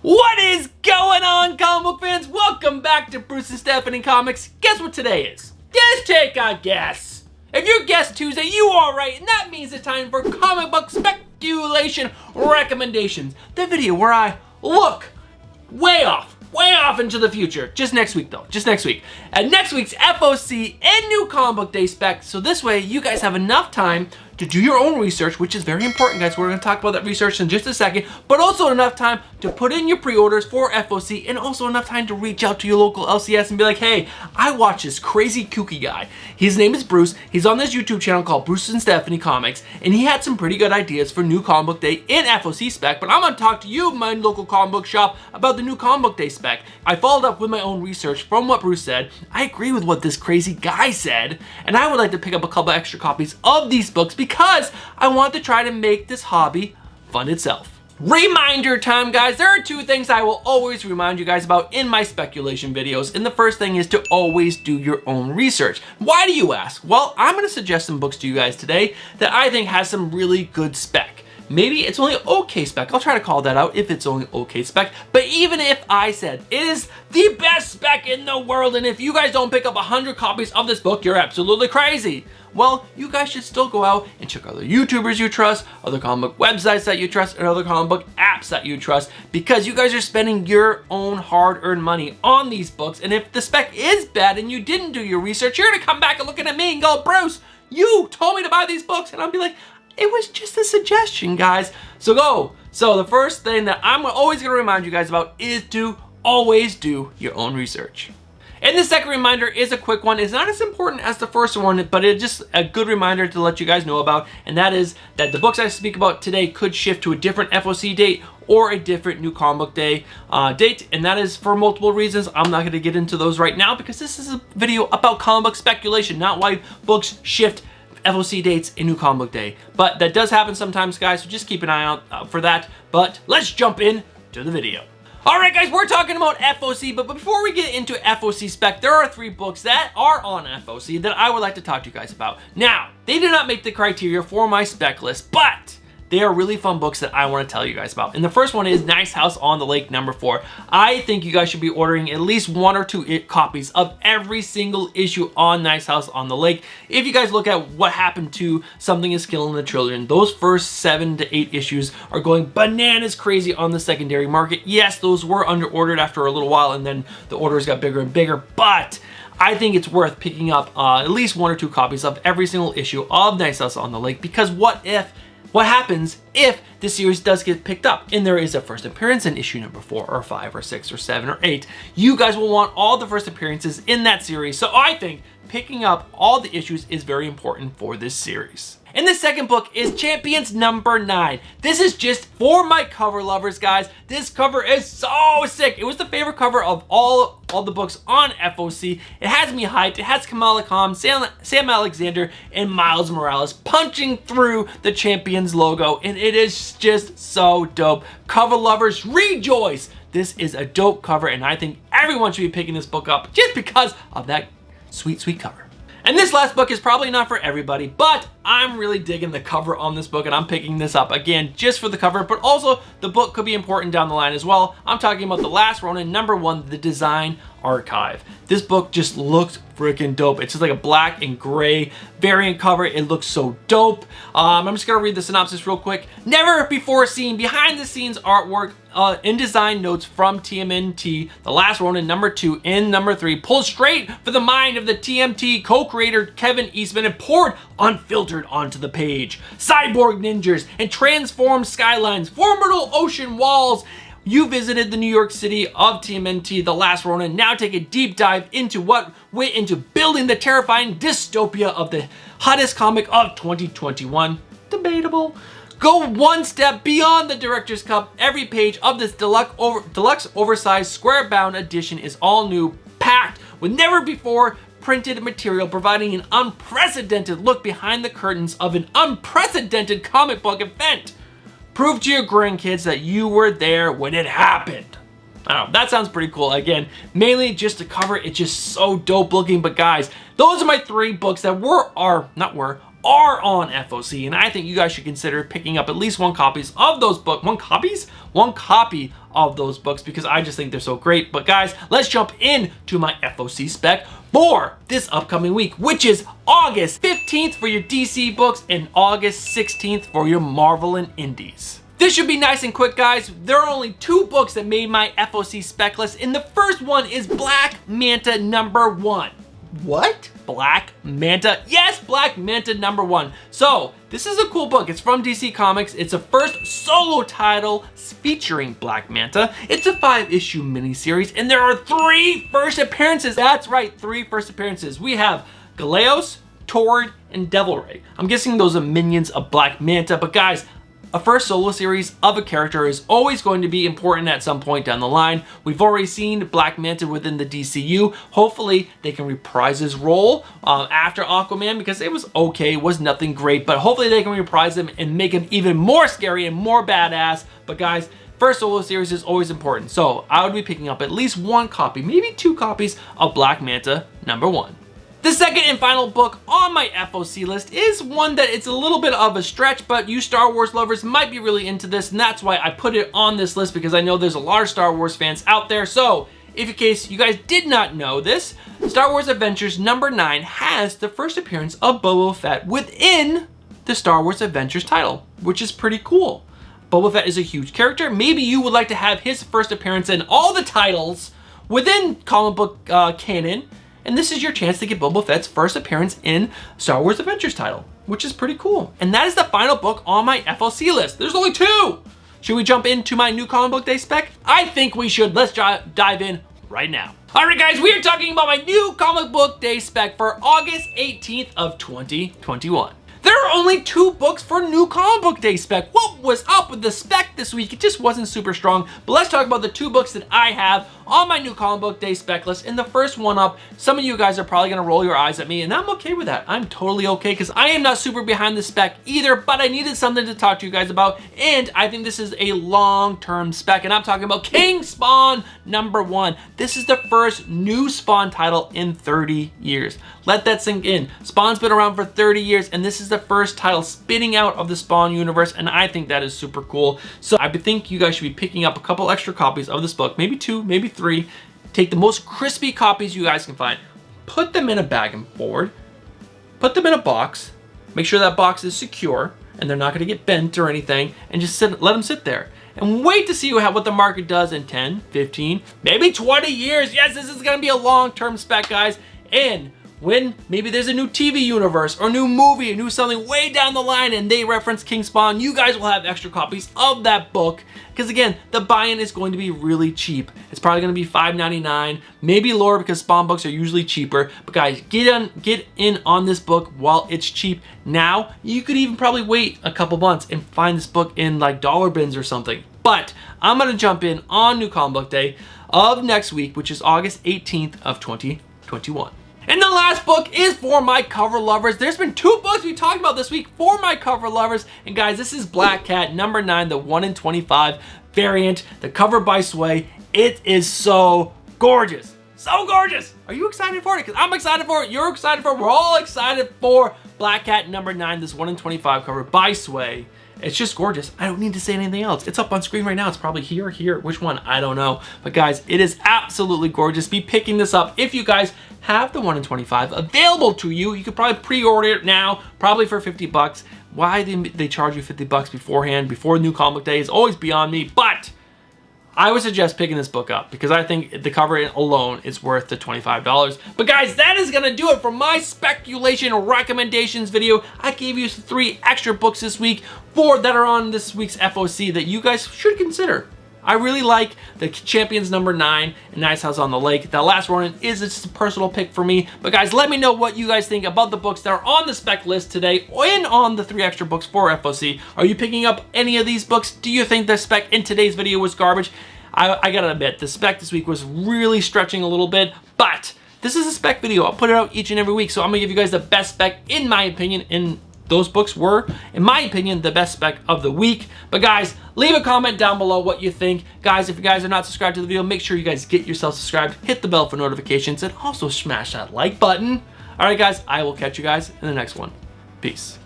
What is going on, comic book fans? Welcome back to Bruce and Stephanie Comics. Guess what today is? Just take a guess. If you guessed Tuesday, you are right, and that means it's time for comic book speculation recommendations. The video where I look way off into the future. Just next week though, just next week. And next week's FOC and new comic book day spec. So this way you guys have enough time to do your own research, which is very important, guys. We're going to talk about that research in just a second, but also enough time to put in your pre-orders for FOC and also enough time to reach out to your local LCS and be like, hey, I watch this crazy kooky guy. His name is Bruce. He's on this YouTube channel called Bruce and Stephanie Comics, and he had some pretty good ideas for new comic book day in FOC spec, but I'm going to talk to you, my local comic book shop, about the new comic book day spec. I followed up with my own research from what Bruce said. I agree with what this crazy guy said, and I would like to pick up a couple extra copies of these books because I want to try to make this hobby fund itself. Reminder time, guys. There are two things I will always remind you guys about in my speculation videos, and the first thing is to always do your own research. Why do you ask? Well, I'm going to suggest some books to you guys today that I think has some really good spec. Maybe it's only okay spec. I'll try to call that out if it's only okay spec. But even if I said it is the best spec in the world, and if you guys don't pick up 100 copies of this book, you're absolutely crazy. Well, you guys should still go out and check other YouTubers you trust, other comic book websites that you trust, and other comic book apps that you trust, because you guys are spending your own hard-earned money on these books. And if the spec is bad and you didn't do your research, you're gonna come back and looking at me and go, Bruce, you told me to buy these books. And I'll be like, it was just a suggestion, guys. So go. So the first thing that I'm always gonna remind you guys about is to always do your own research. And the second reminder is a quick one. It's not as important as the first one, but it's just a good reminder to let you guys know about, and that is that the books I speak about today could shift to a different FOC date or a different new comic book day date, and that is for multiple reasons. I'm not going to get into those right now because this is a video about comic book speculation, not why books shift FOC dates in new comic book day. But that does happen sometimes, guys, so just keep an eye out for that. But let's jump in to the video. Alright guys, we're talking about FOC, but before we get into FOC spec, there are 3 books that are on FOC that I would like to talk to you guys about. Now, they did not make the criteria for my spec list, but they are really fun books that I want to tell you guys about. And the first one is Nice House on the Lake #4. I think you guys should be ordering at least 1 or 2 copies of every single issue on Nice House on the Lake. If you guys look at what happened to Something is Killing the Children, those first 7 to 8 issues are going bananas crazy on the secondary market. Yes, those were under-ordered after a little while, and then the orders got bigger and bigger, but I think it's worth picking up at least 1 or 2 copies of every single issue of Nice House on the Lake, because what happens if the series does get picked up and there is a first appearance in issue number 4 or 5 or 6 or 7 or 8? You guys will want all the first appearances in that series. So I think picking up all the issues is very important for this series. And the second book is Champions #9. This is just for my cover lovers, guys. This cover is so sick. It was the favorite cover of all the books on FOC. It has me hyped. It has Kamala Khan, Sam Alexander, and Miles Morales punching through the Champions logo, and it is just so dope. Cover lovers, rejoice! This is a dope cover, and I think everyone should be picking this book up just because of that sweet, sweet cover. And this last book is probably not for everybody, but I'm really digging the cover on this book, and I'm picking this up again just for the cover, but also the book could be important down the line as well. I'm talking about The Last Ronin #1, The Design Archive. This book just looks freaking dope. It's just like a black and gray variant cover. It looks so dope. I'm just gonna read the synopsis real quick. Never before seen behind the scenes artwork in design notes from TMNT, The Last Ronin #2 and #3 pulled straight for the mind of the TMT co-creator Kevin Eastman and poured unfiltered onto the page. Cyborg ninjas and transformed skylines, formidable ocean walls. You visited the New York City of TMNT, The Last Ronin. Now take a deep dive into what went into building the terrifying dystopia of the hottest comic of 2021. Debatable. Go one step beyond the director's cut. Every page of this deluxe oversized square-bound edition is all new, packed with never before printed material, providing an unprecedented look behind the curtains of an unprecedented comic book event. Prove to your grandkids that you were there when it happened. I don't know, that sounds pretty cool. Again, mainly just the cover, it's just so dope looking. But guys, those are my 3 books that are on FOC, and I think you guys should consider picking up at least 1 copy of those books. 1 copy of those books because I just think they're so great. But guys, let's jump into my FOC spec for this upcoming week, which is August 15th for your DC books and August 16th for your Marvel and Indies. This should be nice and quick, guys. There are only 2 books that made my FOC spec list, and the first one is Black Manta #1. What? Black Manta? Yes, Black Manta #1. So, this is a cool book. It's from DC Comics. It's a first solo title featuring Black Manta. It's a 5-issue miniseries, and there are 3 first appearances. That's right, 3 first appearances. We have Galeos, Tord, and Devil Ray. I'm guessing those are minions of Black Manta, but guys, a first solo series of a character is always going to be important at some point down the line. We've already seen Black Manta within the DCU. Hopefully they can reprise his role after Aquaman, because it was okay, it was nothing great, but hopefully they can reprise him and make him even more scary and more badass. But guys, first solo series is always important. So I would be picking up at least 1 copy, maybe 2 copies of Black Manta #1. The second and final book on my FOC list is one that it's a little bit of a stretch, but you Star Wars lovers might be really into this, and that's why I put it on this list, because I know there's a lot of Star Wars fans out there. So, if in case you guys did not know this, Star Wars Adventures #9 has the first appearance of Boba Fett within the Star Wars Adventures title, which is pretty cool. Boba Fett is a huge character. Maybe you would like to have his first appearance in all the titles within comic book canon, and this is your chance to get Boba Fett's first appearance in Star Wars Adventures title, which is pretty cool. And that is the final book on my FOC list. There's only 2. Should we jump into my new comic book day spec? I think we should. Let's dive in right now. All right, guys, we are talking about my new comic book day spec for August 18th of 2021. There are only 2 books for new comic book day spec. What was up with the spec this week? It just wasn't super strong. But let's talk about the 2 books that I have on my new comic book day spec list. And the first one up, some of you guys are probably gonna roll your eyes at me, and I'm okay with that. I'm totally okay, because I am not super behind the spec either, but I needed something to talk to you guys about, and I think this is a long-term spec, and I'm talking about King Spawn #1. This is the first new Spawn title in 30 years. Let that sink in. Spawn's been around for 30 years, and this is the first title spinning out of the Spawn universe, and I think that is super cool. So I think you guys should be picking up a couple extra copies of this book, maybe 2, maybe 3. Take the most crispy copies you guys can find, put them in a bag and board, put them in a box, make sure that box is secure and they're not going to get bent or anything, and just let them sit there and wait to see what the market does in 10, 15, maybe 20 years. Yes, this is going to be a long-term spec, guys. And when maybe there's a new TV universe or new movie, a new something way down the line, and they reference King Spawn, you guys will have extra copies of that book. Because again, the buy-in is going to be really cheap. It's probably going to be $5.99, maybe lower, because Spawn books are usually cheaper. But guys, get in on this book while it's cheap now. You could even probably wait a couple months and find this book in like dollar bins or something. But I'm going to jump in on New Comic Book Day of next week, which is August 18th of 2021. And the last book is for my cover lovers. There's been 2 books we talked about this week for my cover lovers. And guys, this is Black Cat #9, the 1 in 25 variant, the cover by Sway. It is so gorgeous. So gorgeous. Are you excited for it? Because I'm excited for it. You're excited for it. We're all excited for Black Cat #9, this 1 in 25 cover by Sway. It's just gorgeous. I don't need to say anything else. It's up on screen right now. It's probably here. Which one? I don't know. But guys, it is absolutely gorgeous. Be picking this up. If you guys have the 1 in 25 available to you, you could probably pre-order it now, probably for 50 bucks. Why they charge you 50 bucks beforehand, before New Comic Day, is always beyond me. But I would suggest picking this book up, because I think the cover alone is worth the $25. But guys, that is going to do it for my speculation recommendations video. I gave you 3 extra books this week, 4 that are on this week's FOC that you guys should consider. I really like the Champions #9 and Nice House on the Lake. That last one is just a personal pick for me. But guys, let me know what you guys think about the books that are on the spec list today and on the 3 extra books for FOC. Are you picking up any of these books? Do you think the spec in today's video was garbage? I gotta admit, the spec this week was really stretching a little bit, but this is a spec video. I'll put it out each and every week, so I'm gonna give you guys the best spec in my opinion, and those books were, in my opinion, the best spec of the week. But guys, leave a comment down below what you think. Guys, if you guys are not subscribed to the video, make sure you guys get yourself subscribed, hit the bell for notifications, and also smash that like button. All right, guys, I will catch you guys in the next one. Peace.